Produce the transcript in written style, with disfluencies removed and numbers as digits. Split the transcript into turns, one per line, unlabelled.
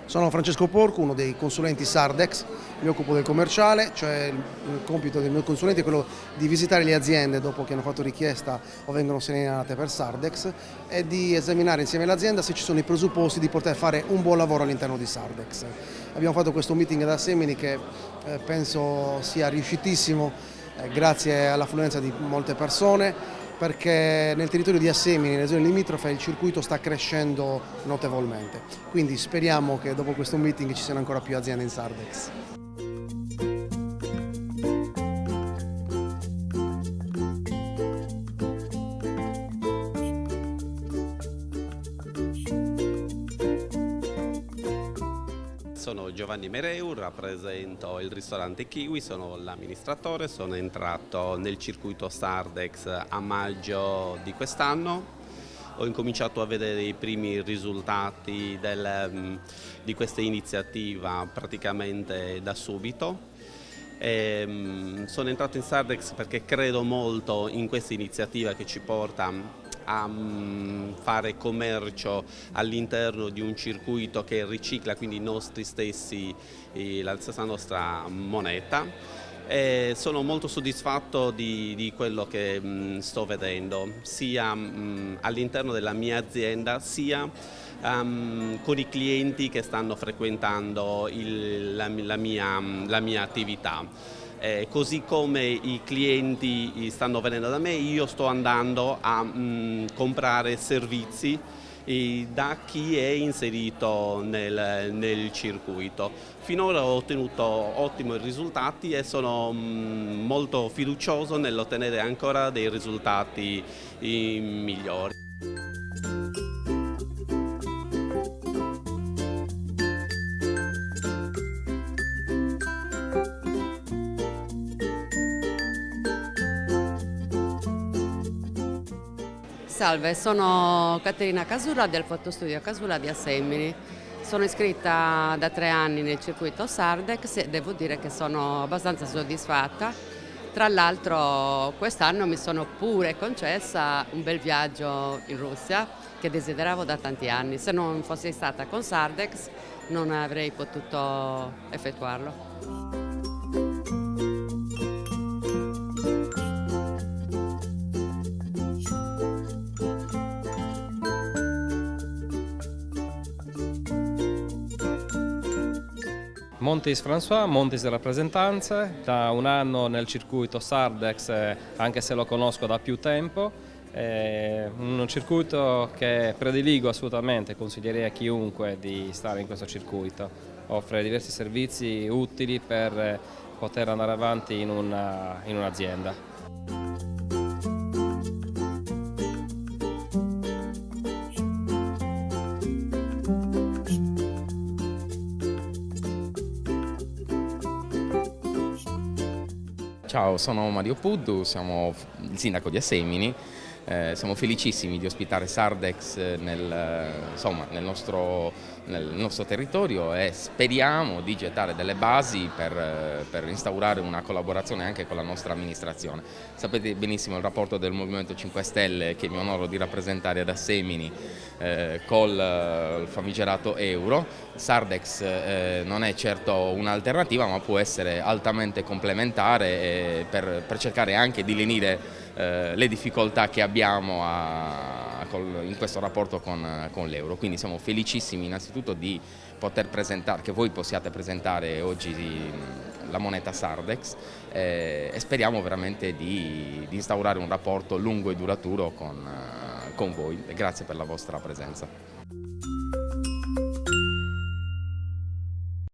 Sono Francesco Porco, uno dei consulenti Sardex, mi occupo del commerciale, cioè il compito del mio consulente è quello di visitare le aziende dopo che hanno fatto richiesta o vengono segnalate per Sardex e di esaminare insieme all'azienda se ci sono i presupposti di poter fare un buon lavoro all'interno di Sardex. Abbiamo fatto questo meeting ad Assemini che penso sia riuscitissimo grazie all'affluenza di molte persone, perché nel territorio di Assemini, nelle zone limitrofe, il circuito sta crescendo notevolmente. Quindi speriamo che dopo questo meeting ci siano ancora più aziende in Sardex.
Sono Giovanni Mereu, rappresento il ristorante Kiwi, sono l'amministratore, sono entrato nel circuito Sardex a maggio di quest'anno. Ho incominciato a vedere i primi risultati di questa iniziativa praticamente da subito. Sono entrato in Sardex perché credo molto in questa iniziativa che ci porta a fare commercio all'interno di un circuito che ricicla quindi i nostri stessi, la stessa nostra moneta. E sono molto soddisfatto di quello che sto vedendo, sia all'interno della mia azienda, sia con i clienti che stanno frequentando la mia attività. Così come i clienti stanno venendo da me, io sto andando a comprare servizi da chi è inserito nel circuito. Finora ho ottenuto ottimi risultati e sono molto fiducioso nell'ottenere ancora dei risultati migliori.
Salve, sono Caterina Casula del Fotostudio Casula di Assemini. Sono iscritta da 3 anni nel circuito Sardex e devo dire che sono abbastanza soddisfatta. Tra l'altro quest'anno mi sono pure concessa un bel viaggio in Russia che desideravo da tanti anni. Se non fossi stata con Sardex non avrei potuto effettuarlo.
Montis François, Montis Rappresentanze, da un anno nel circuito Sardex, anche se lo conosco da più tempo, è un circuito che prediligo assolutamente, consiglierei a chiunque di stare in questo circuito. Offre diversi servizi utili per poter andare avanti in un'azienda.
Ciao, sono Mario Puddu, siamo il sindaco di Assemini, siamo felicissimi di ospitare Sardex nel nostro territorio e speriamo di gettare delle basi per instaurare una collaborazione anche con la nostra amministrazione. Sapete benissimo il rapporto del Movimento 5 Stelle che mi onoro di rappresentare ad Assemini col famigerato euro. Sardex non è certo un'alternativa, ma può essere altamente complementare per cercare anche di lenire le difficoltà che abbiamo in questo rapporto con l'euro. Quindi siamo felicissimi innanzitutto di poter presentare, che voi possiate presentare oggi la moneta Sardex e speriamo veramente di instaurare un rapporto lungo e duraturo con voi. Grazie per la vostra presenza.